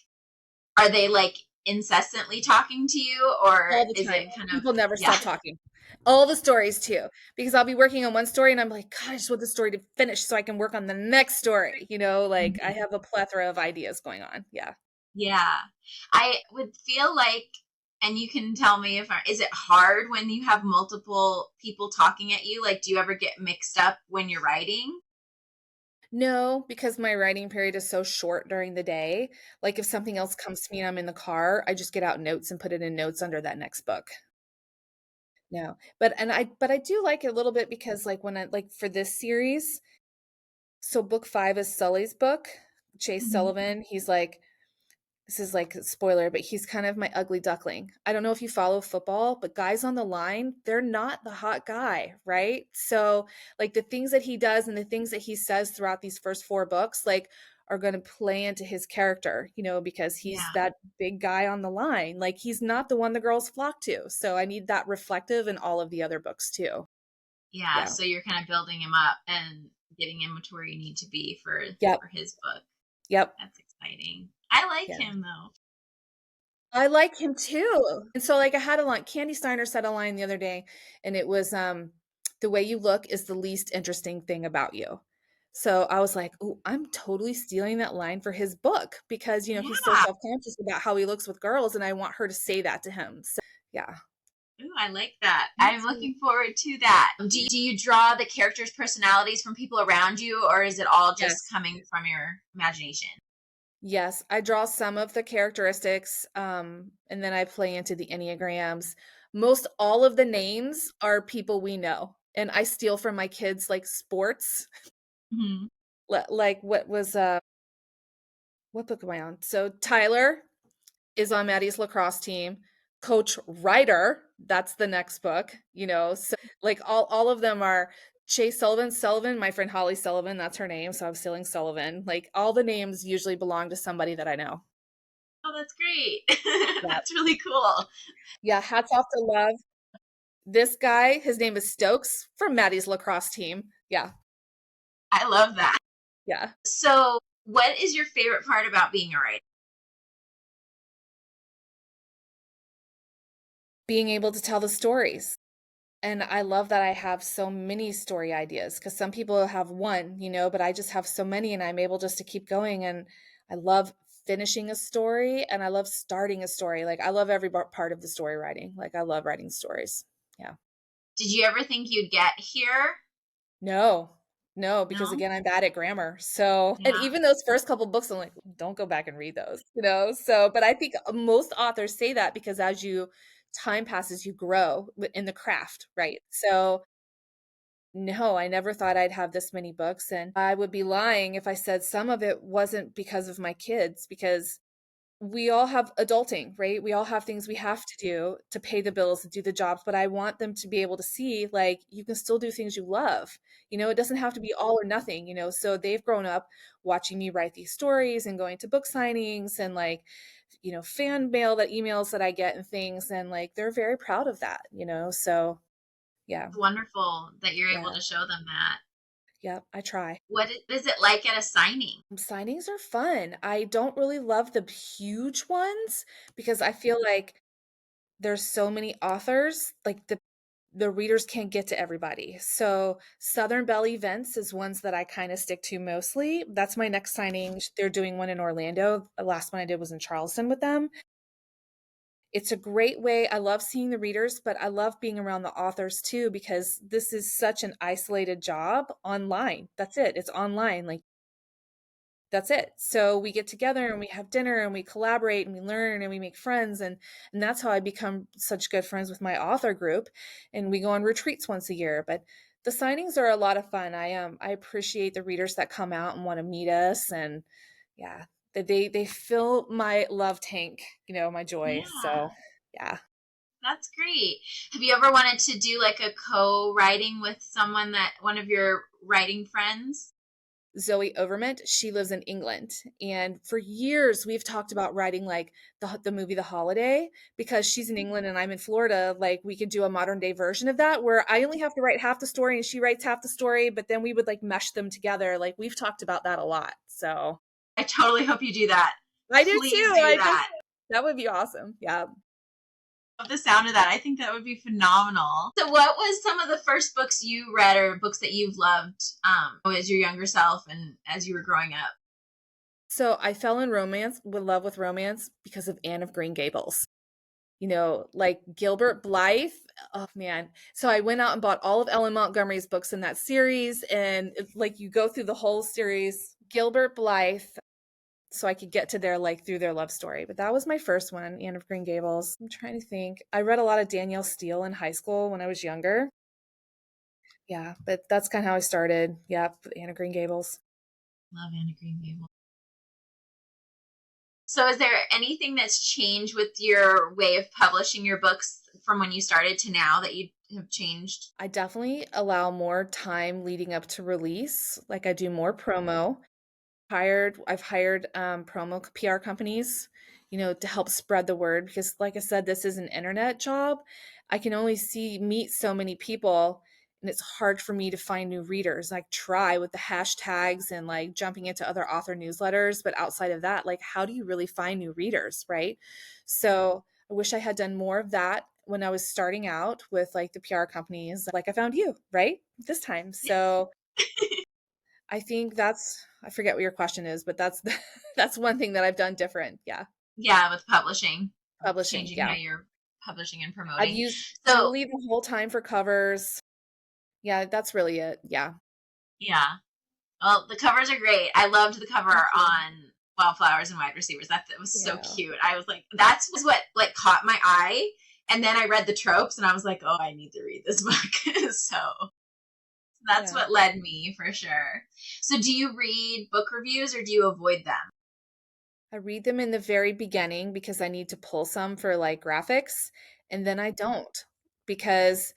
Speaker 1: are they like incessantly talking to you or
Speaker 2: All the
Speaker 1: is
Speaker 2: time.
Speaker 1: it kind of
Speaker 2: People never
Speaker 1: yeah.
Speaker 2: stop talking. All the stories too. Because I'll be working on one story and I'm like, God, I just want the story to finish so I can work on the next story. Like I
Speaker 1: Mhm.
Speaker 2: have a plethora of ideas going on. Yeah.
Speaker 1: Yeah. I would feel like and you can tell me if is it hard when you have multiple people talking at you? Like do you ever get mixed up when you're writing?
Speaker 2: No, because my writing period is so short during the day. Like if something else comes to me and I'm in the car, I just get out notes and put it in notes under that next book. No. But I do like it a little bit because like when I like for this series, so book 5 is Sully's book, Chase
Speaker 1: Mhm.
Speaker 2: Sullivan. He's like this is like a spoiler, but he's kind of my ugly duckling. I don't know if you follow football, but guys on the line, they're not the hot guy, right? So, like the things that he does and the things that he says throughout these first four books, like are going to play into his character, because he's
Speaker 1: Yeah.
Speaker 2: that big guy on the line. Like he's not the one the girls flock to. So I need that reflective in all of the other books too.
Speaker 1: Yeah.
Speaker 2: Yeah.
Speaker 1: So you're kind of building him up and getting him to where you need to be
Speaker 2: Yep.
Speaker 1: for his book.
Speaker 2: Yep.
Speaker 1: That's exciting. I like
Speaker 2: Yeah.
Speaker 1: him though.
Speaker 2: I like him too. And so like I had a line, Candy Steiner said a line the other day, and it was the way you look is the least interesting thing about you. So I was like, oh, I'm totally stealing that line for his book because he's so
Speaker 1: Yeah.
Speaker 2: self-conscious about how he looks with girls, and I want her to say that to him. So yeah.
Speaker 1: Ooh, I like that.
Speaker 2: Me
Speaker 1: I'm
Speaker 2: too.
Speaker 1: looking forward to that. Do you draw the characters' personalities from people around you, or is it all just
Speaker 2: Yes.
Speaker 1: coming from your imagination?
Speaker 2: Yes, I draw some of the characteristics, and then I play into the Enneagrams. Most all of the names are people we know, and I steal from my kids like sports.
Speaker 1: Hmm.
Speaker 2: Like what book am I on? So Tyler is on Maddie's lacrosse team. Coach Ryder, that's the next book, So like all of them are Chase Sullivan, my friend Holly Sullivan, that's her name, so I'm stealing Sullivan. Like all the names usually belong to somebody that I know.
Speaker 1: Oh, that's great.
Speaker 2: Yeah.
Speaker 1: That's really cool.
Speaker 2: Yeah, hats off to Love. This guy, his name is Stokes from Maddie's lacrosse team. Yeah.
Speaker 1: I love that.
Speaker 2: Yeah.
Speaker 1: So, what is your favorite part about being a writer?
Speaker 2: Being able to tell the stories. And I love that I have so many story ideas because some people have one, but I just have so many and I'm able just to keep going. And I love finishing a story and I love starting a story. Like I love every part of the story writing. Like I love writing stories. Yeah.
Speaker 1: Did you ever think you'd get here?
Speaker 2: No, no, because
Speaker 1: No?
Speaker 2: again, I'm bad at grammar. So, and
Speaker 1: Yeah.
Speaker 2: even those first couple books, I'm like, don't go back and read those. So, but I think most authors say that because as time passes, you grow in the craft, right? So, no, I never thought I'd have this many books. And I would be lying if I said some of it wasn't because of my kids, because we all have adulting, right? We all have things we have to do to pay the bills, to do the jobs, but I want them to be able to see like you can still do things you love. It doesn't have to be all or nothing. So they've grown up watching me write these stories and going to book signings and like, fan mail that emails that I get and things. And like they're very proud of that. So yeah,
Speaker 1: It's wonderful that you're able
Speaker 2: yeah,
Speaker 1: to show them that.
Speaker 2: yeah, I try.
Speaker 1: What is it like at a signing?
Speaker 2: Signings are fun. I don't really love the huge ones because I feel like there's so many authors, like the readers can't get to everybody. So Southern Belle events is ones that I kind of stick to mostly. That's my next signing. They're doing one in Orlando. The last one I did was in Charleston with them. It's a great way. I love seeing the readers, but I love being around the authors too because this is such an isolated job online. That's it. It's online. Like that's it. So we get together and we have dinner and we collaborate and we learn and we make friends and that's how I become such good friends with my author group and we go on retreats once a year. But the signings are a lot of fun. I appreciate the readers that come out and want to meet us and yeah, that they fill my love tank, my joy. So
Speaker 1: Yeah,
Speaker 2: yeah.
Speaker 1: that's great. Have you ever wanted to do like a co-writing with someone that one of your writing friends?
Speaker 2: Zoe Overment, she lives in England. And for years, we've talked about writing like the movie The Holiday because she's in England and I'm in Florida. Like we could do a modern day version of that where I only have to write half the story and she writes half the story, but then we would like mesh them together. Like we've talked about that a lot. So
Speaker 1: I totally hope you do that.
Speaker 2: I do
Speaker 1: Please
Speaker 2: too.
Speaker 1: do that.
Speaker 2: That would be awesome. Yeah.
Speaker 1: Love the sound of that. I think that would be phenomenal. So, what was some of the first books you read or books that you've loved as your younger self and as you were growing up?
Speaker 2: So I fell in love with romance because of Anne of Green Gables. Like Gilbert Blythe. Oh man. So I went out and bought all of Ellen Montgomery's books in that series. And like you go through the whole series, Gilbert Blythe, so I could get to their like through their love story. But that was my first one, Anne of Green Gables. I'm trying to think. I read a lot of Danielle Steele in high school when I was younger. Yeah, but that's kind of how I started. Yep, Anne of Green Gables.
Speaker 1: Love Anna Green Gables. So is there anything that's changed with your way of publishing your books from when you started to now that you have changed?
Speaker 2: I definitely allow more time leading up to release. Like I do more promo. I've hired promo PR companies, to help spread the word because like I said, this is an internet job. I can only meet so many people and it's hard for me to find new readers. I try with the hashtags and like jumping into other author newsletters, but outside of that, like how do you really find new readers, right? So I wish I had done more of that when I was starting out with like the PR companies, like I found you, right? This time. So I think I forget what your question is, but that's that's one thing that I've done different. Yeah.
Speaker 1: Yeah, with publishing,
Speaker 2: Publishing.
Speaker 1: changing how
Speaker 2: Yeah.
Speaker 1: you're publishing and
Speaker 2: I've
Speaker 1: promoting.
Speaker 2: used
Speaker 1: So,
Speaker 2: Julie the whole time for covers. Yeah, that's really it. Yeah.
Speaker 1: yeah. Well, the covers are great. I loved the cover
Speaker 2: Thank you.
Speaker 1: on Wildflowers and Wide Receivers. That was so
Speaker 2: Yeah.
Speaker 1: cute. I was like, that's what like caught my eye. And then I read the tropes and I was like, oh, I need to read this book. So that's
Speaker 2: Yeah.
Speaker 1: what led me for sure. So do you read book reviews or do you avoid them?
Speaker 2: I read them in the very beginning because I need to pull some for like graphics, and then I don't because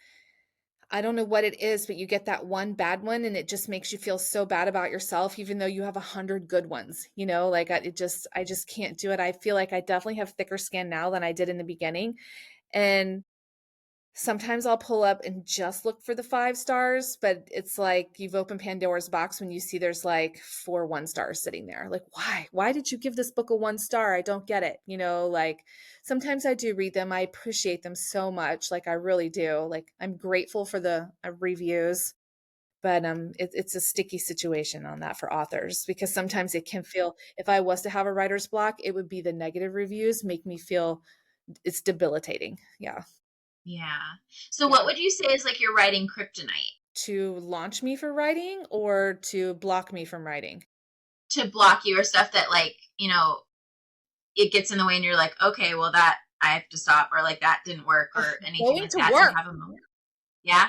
Speaker 2: I don't know what it is, but you get that one bad one and it just makes you feel so bad about yourself, even though you have 100 good ones, like I just can't do it. I feel like I definitely have thicker skin now than I did in the beginning. And sometimes I'll pull up and just look for the 5 stars, but it's like you've opened Pandora's box when you see there's like 4 1 stars sitting there. Like, why? Why did you give this book a 1 star? I don't get it. Like sometimes I do read them. I appreciate them so much. Like, I really do. Like, I'm grateful for the reviews, but it's a sticky situation on that for authors because sometimes it can feel, if I was to have a writer's block, it would be the negative reviews make me feel it's debilitating. Yeah.
Speaker 1: Yeah. So what
Speaker 2: Yeah.
Speaker 1: would you say is like your writing kryptonite?
Speaker 2: To launch me for writing or to block me from writing?
Speaker 1: To block you or stuff that like, it gets in the way and you're like, okay, well that I have to stop or like that didn't work or anything
Speaker 2: Going
Speaker 1: like
Speaker 2: to
Speaker 1: that. Do you
Speaker 2: work.
Speaker 1: have a moment? Yeah.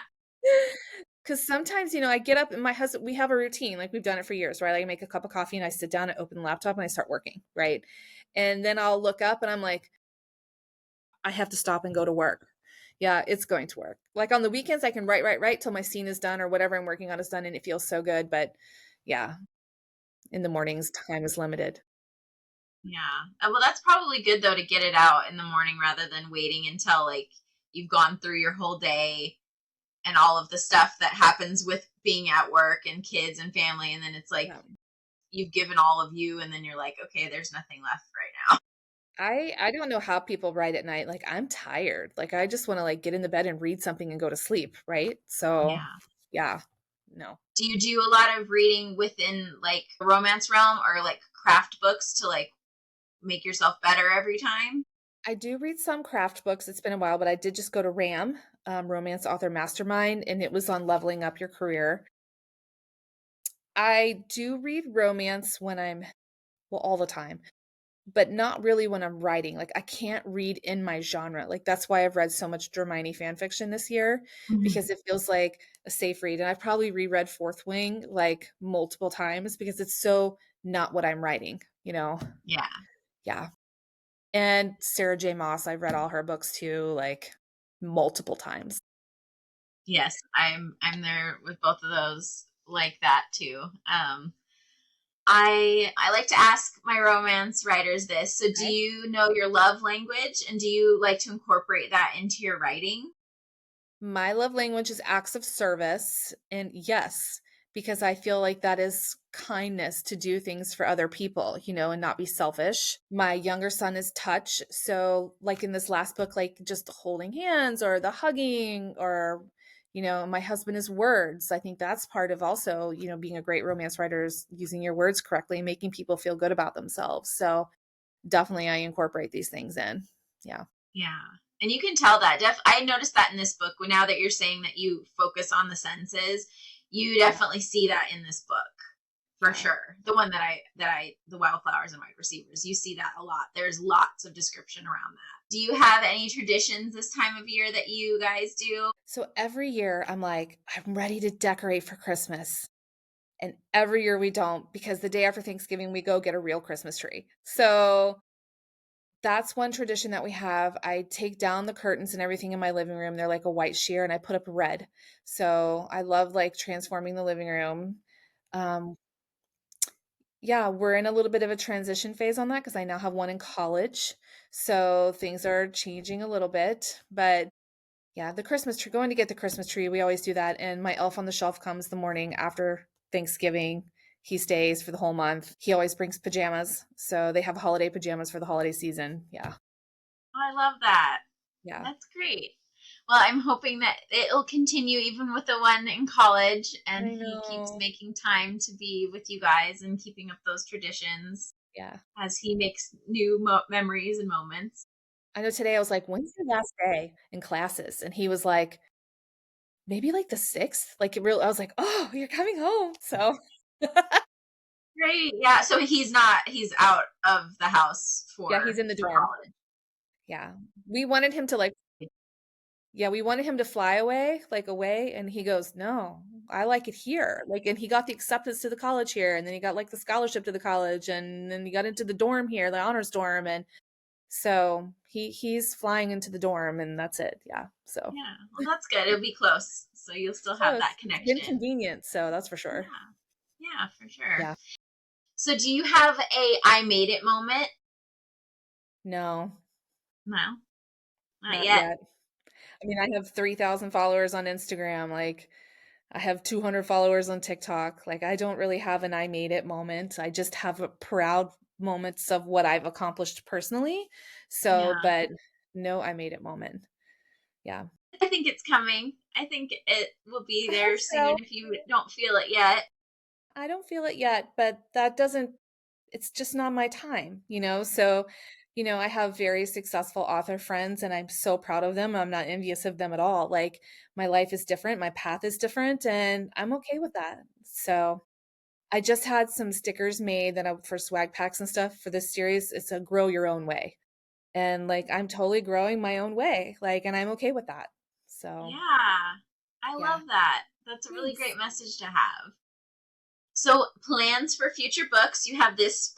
Speaker 2: Because sometimes, I get up and my husband, we have a routine, like we've done it for years, right? I make a cup of coffee and I sit down and open the laptop and I start working, right? And then I'll look up and I'm like, I have to stop and go to work. Yeah, it's going to work. Like on the weekends, I can write till my scene is done or whatever I'm working on is done and it feels so good. But yeah, in the mornings, time is limited.
Speaker 1: Yeah. Well, that's probably good though to get it out in the morning rather than waiting until like you've gone through your whole day and all of the stuff that happens with being at work and kids and family. And then it's like
Speaker 2: Yeah.
Speaker 1: you've given all of you and then you're like, okay, there's nothing left right now.
Speaker 2: I don't know how people write at night. Like I'm tired. Like I just want to like get in the bed and read something and go to sleep, right? So,
Speaker 1: Yeah.
Speaker 2: yeah. No.
Speaker 1: Do you do a lot of reading within like the romance realm or like craft books to like make yourself better every time?
Speaker 2: I do read some craft books. It's been a while, but I did just go to RAM, Romance Author Mastermind, and it was on leveling up your career. I do read romance when well, all the time, but not really when I'm writing. Like I can't read in my genre. Like that's why I've read so much Hermione fan fiction this year
Speaker 1: Mhm.
Speaker 2: because it feels like a safe read. And I've probably reread Fourth Wing like multiple times because it's so not what I'm writing.
Speaker 1: Yeah.
Speaker 2: Yeah. And Sarah J. Maas, I've read all her books too, like multiple times.
Speaker 1: Yes, I'm there with both of those like that too. I like to ask my romance writers this. So do
Speaker 2: Okay.
Speaker 1: you know your love language and do you like to incorporate that into your writing?
Speaker 2: My love language is acts of service. And yes, because I feel like that is kindness to do things for other people, and not be selfish. My younger son is touch. So, like in this last book, like just the holding hands or the hugging or, my husband is words. I think that's part of also, being a great romance writer is using your words correctly and making people feel good about themselves. So, definitely I incorporate these things in. Yeah.
Speaker 1: Yeah. And you can tell that. I noticed that in this book. Now that you're saying that you focus on the senses, you
Speaker 2: Yeah.
Speaker 1: definitely see that in this book for
Speaker 2: Yeah.
Speaker 1: sure. The one the Wildflowers and Wide Receivers, you see that a lot. There's lots of description around that. Do you have any traditions this time of year that you guys do?
Speaker 2: So every year I'm like, I'm ready to decorate for Christmas. And every year we don't because the day after Thanksgiving we go get a real Christmas tree. So That's one tradition that we have. I take down the curtains and everything in my living room. They're like a white sheer, and I put up red. So I love like transforming the living room. Um, yeah, we're in a little bit of a transition phase on that because I now have one in college. So things are changing a little bit. But yeah, the Christmas tree, going to get the Christmas tree, we always do that. And my elf on the shelf comes the morning after Thanksgiving. He stays for the whole month. He always brings pajamas. So they have holiday pajamas for the holiday season. Yeah.
Speaker 1: Oh, I love that.
Speaker 2: Yeah.
Speaker 1: That's great. Well, I'm hoping that it'll continue even with the one in college and
Speaker 2: I
Speaker 1: he keeps
Speaker 2: know.
Speaker 1: making time to be with you guys and keeping up those traditions
Speaker 2: Yeah.
Speaker 1: as he makes new memories and moments.
Speaker 2: I know today I was like, when's your last day in classes? And he was like, maybe like the 6th. Like it really, I was like, oh, you're coming home. So
Speaker 1: Great. Yeah. So he's out of the house
Speaker 2: yeah, he's in the
Speaker 1: for
Speaker 2: dorm.
Speaker 1: college.
Speaker 2: Yeah. We wanted him to like, yeah, we wanted him to fly away, like away. And he goes, no, I like it here. Like, and he got the acceptance to the college here. And then he got like the scholarship to the college. And then he got into the dorm here, the honors dorm. And so he's flying into the dorm and that's it. Yeah. So
Speaker 1: Yeah. Well, that's good. It'll be close. So you'll still have
Speaker 2: close.
Speaker 1: that
Speaker 2: It's been
Speaker 1: connection.
Speaker 2: convenient. So that's for sure.
Speaker 1: Yeah. Yeah, for sure.
Speaker 2: Yeah.
Speaker 1: So do you have a I made it moment?
Speaker 2: No,
Speaker 1: No, not
Speaker 2: not
Speaker 1: yet.
Speaker 2: yet. I mean, I have 3,000 followers on Instagram. Like, I have 200 followers on TikTok. Like, I don't really have an I made it moment. I just have a proud moments of what I've accomplished personally. So,
Speaker 1: Yeah.
Speaker 2: but no I made it moment. Yeah.
Speaker 1: I think it's coming. I think it will be
Speaker 2: I hope
Speaker 1: there soon
Speaker 2: so.
Speaker 1: if you don't feel it yet.
Speaker 2: I don't feel it yet, but that doesn't, it's just not my time, you know? So, I have very successful author friends and I'm so proud of them. I'm not envious of them at all. Like, my life is different, my path is different, and I'm okay with that. So, I just had some stickers made that I for swag packs and stuff for this series. It's a grow your own way. And like I'm totally growing my own way. Like and I'm okay with that. So,
Speaker 1: Yeah. I
Speaker 2: yeah.
Speaker 1: love that. That's a really
Speaker 2: Thanks.
Speaker 1: great message to have. So, plans for future books. You have this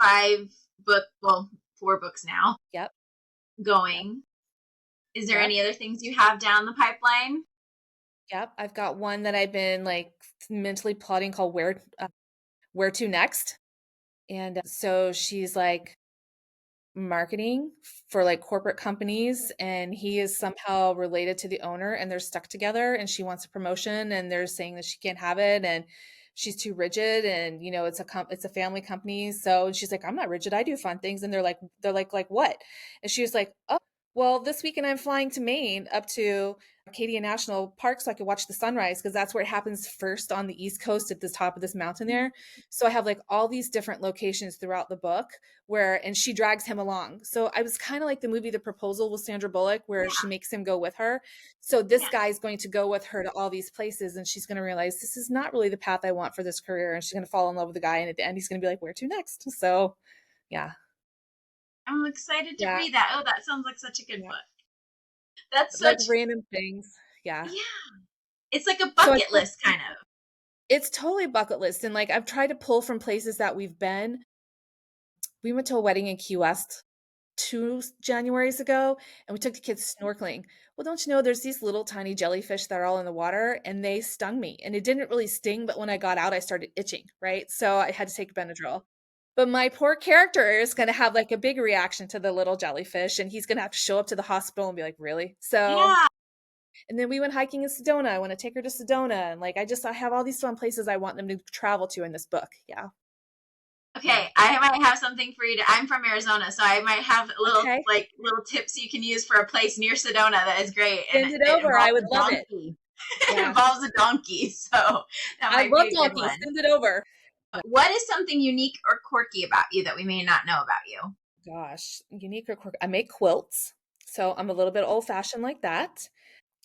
Speaker 1: well, 4 books now
Speaker 2: Yep. Yep.
Speaker 1: going. Is there
Speaker 2: Yep.
Speaker 1: any other things you have down the pipeline?
Speaker 2: Yep. I've got one that I've been like mentally plotting called Where to Next. And so she's like marketing for like corporate companies and he is somehow related to the owner and they're stuck together and she wants a promotion and they're saying that she can't have it and she's too rigid and it's a family company so she's like I'm not rigid I do fun things and they're like what and she was like oh well this weekend I'm flying to Maine up to Acadia National Park so I could watch the sunrise because that's where it happens first on the East Coast at the top of this mountain there so I have like all these different locations throughout the book and she drags him along. So I was kind of like the movie The Proposal with Sandra Bullock where
Speaker 1: Yeah.
Speaker 2: she makes him go with her. So this
Speaker 1: Yeah.
Speaker 2: guy is going to go with her to all these places and she's going to realize this is not really the path I want for this career and she's going to fall in love with the guy and at the end he's going to be like where to next. So, yeah.
Speaker 1: I'm excited to
Speaker 2: Yeah.
Speaker 1: read that. Oh, that sounds like such a good
Speaker 2: Yeah.
Speaker 1: book. That's
Speaker 2: Like
Speaker 1: such,
Speaker 2: random things. Yeah.
Speaker 1: yeah. It's like a
Speaker 2: So I
Speaker 1: bucket
Speaker 2: think
Speaker 1: list kind of.
Speaker 2: it's totally bucket list and like I've tried to pull from places that we've been. We went to a wedding in Key West 2 Januaries ago, and we took the kids snorkeling. Well, don't you know there's these little tiny jellyfish that are all in the water, and they stung me. And it didn't really sting, but when I got out, I started itching, right? So I had to take Benadryl. But my poor character is going to have like a big reaction to the little jellyfish, and he's going to have to show up to the hospital and be like, really? So,
Speaker 1: Yeah.
Speaker 2: and then we went hiking in Sedona. I want to take her to Sedona. And like, I have all these fun places I want them to travel to in this book. Yeah. Yeah.
Speaker 1: Okay, I might have something for you to. I'm from Arizona, so I might have
Speaker 2: Okay.
Speaker 1: little tips you can use for a place near Sedona that is great, and
Speaker 2: Send it
Speaker 1: it
Speaker 2: over. I
Speaker 1: involves
Speaker 2: would
Speaker 1: a
Speaker 2: love it.
Speaker 1: donkey. It
Speaker 2: Yeah.
Speaker 1: involves a donkey, so that
Speaker 2: I
Speaker 1: might be
Speaker 2: love
Speaker 1: a good
Speaker 2: donkeys.
Speaker 1: one.
Speaker 2: Send it over.
Speaker 1: What is something unique or quirky about you that we may not know about you?
Speaker 2: Gosh, unique or quirky. I make quilts. So I'm a little bit old fashioned like that.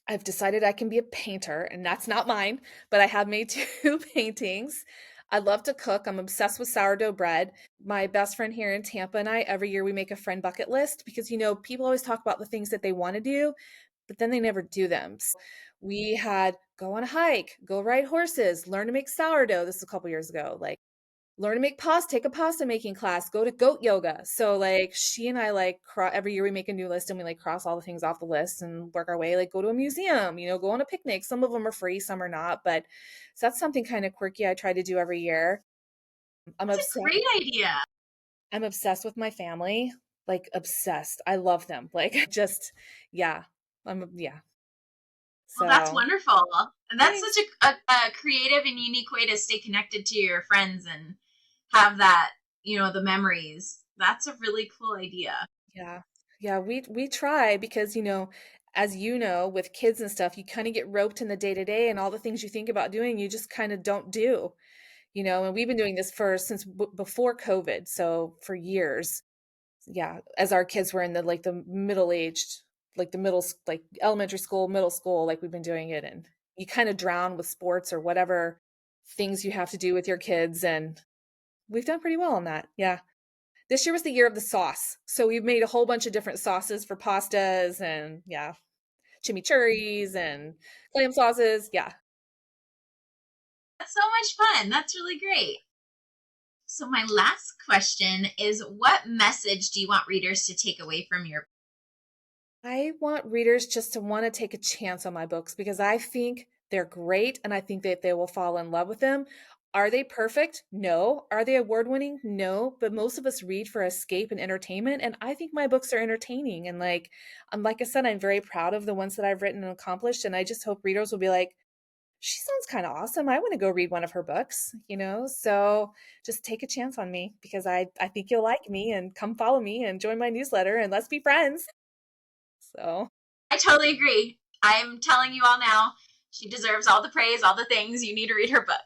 Speaker 2: I've decided I can be a painter, and that's not mine, but I have made 2 paintings. I love to cook. I'm obsessed with sourdough bread. My best friend here in Tampa and I, every year we make a friend bucket list because, people always talk about the things that they want to do, but then they never do them. So we had go on a hike, go ride horses, learn to make sourdough. This is a couple years ago. Like, learn to make pasta, take a pasta making class, go to goat yoga. So like she and I like every year we make a new list and we like cross all the things off the list and work our way, like go to a museum, go on a picnic. Some of them are free, some are not, but so that's something kind of quirky I try to do every year. I'm
Speaker 1: That's a
Speaker 2: obsessed.
Speaker 1: great idea.
Speaker 2: I'm obsessed with my family, like obsessed. I love them. Like just yeah. Yeah.
Speaker 1: Well, that's
Speaker 2: So,
Speaker 1: wonderful. And that's
Speaker 2: thanks.
Speaker 1: such a creative and unique way to stay connected to your friends and have that, the memories. That's a really cool idea.
Speaker 2: Yeah. Yeah, we try because, as you know, with kids and stuff, you kind of get roped in the day to day and all the things you think about doing, you just kind of don't do, and we've been doing this for since before COVID, so for years. Yeah, as our kids were in the middle aged, like the like elementary school, middle school, like we've been doing it, and you kind of drown with sports or whatever things you have to do with your kids, and we've done pretty well on that. Yeah. This year was the year of the sauce. So we've made a whole bunch of different sauces for pastas and yeah, chimichurris and clam sauces. Yeah.
Speaker 1: That's so much fun. That's really great. So, my last question is, what message do you want readers to take away from your?
Speaker 2: I want readers just to want to take a chance on my books because I think they're great and I think that they will fall in love with them. Are they perfect? No. Are they award winning? No. But most of us read for escape and entertainment. And I think my books are entertaining. And like I said, I'm very proud of the ones that I've written and accomplished. And I just hope readers will be like, she sounds kind of awesome. I want to go read one of her books. So just take a chance on me because I think you'll like me and come follow me and join my newsletter and let's be friends. So
Speaker 1: I totally agree. I'm telling you all now, she deserves all the praise, all the things. You need to read her book.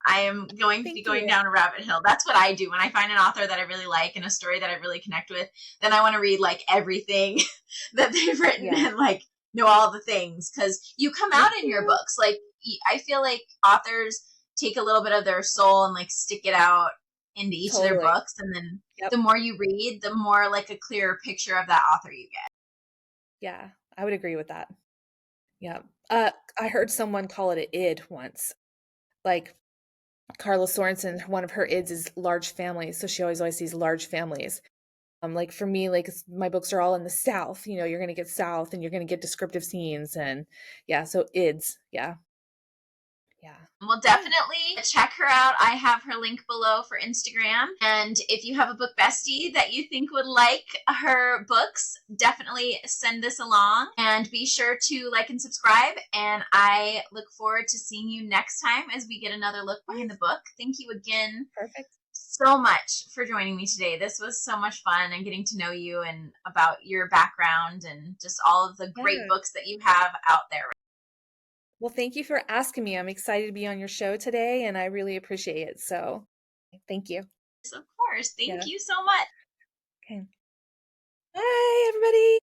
Speaker 1: I am going to be
Speaker 2: thank
Speaker 1: going
Speaker 2: you.
Speaker 1: down a rabbit hole. That's what I do when I find an author that I really like and a story that I really connect with. Then I want to read like everything that they've written
Speaker 2: Yeah.
Speaker 1: and like know all the things because you come
Speaker 2: Me
Speaker 1: out in your
Speaker 2: too.
Speaker 1: books. Like I feel like authors take a little bit of their soul and like stick it out into each of their
Speaker 2: Totally.
Speaker 1: books, and then
Speaker 2: Yep.
Speaker 1: the more you read, the more like a clearer picture of that author you get.
Speaker 2: Yeah. I would agree with that. Yeah. I heard someone call it an id once. Like Carla Sorensen, one of her ids is large families. So she always sees large families. Like for me, like my books are all in the South. You're gonna get South and you're gonna get descriptive scenes and yeah, so ids. Yeah. Yeah.
Speaker 1: Well,
Speaker 2: Yeah.
Speaker 1: definitely check her out. I have her link below for Instagram. And if you have a book bestie that you think would like her books, definitely send this along and be sure to like and subscribe. And I look forward to seeing you next time as we get another look behind the book. Thank you again
Speaker 2: Perfect.
Speaker 1: so much for joining me today. This was so much fun and getting to know you and about your background and just all of the great
Speaker 2: Yeah.
Speaker 1: books that you have out there.
Speaker 2: Well, thank you for asking me. I'm excited to be on your show today and I really appreciate it. So thank you.
Speaker 1: Of course. Thank
Speaker 2: Yeah.
Speaker 1: you so much.
Speaker 2: Okay. Bye, everybody.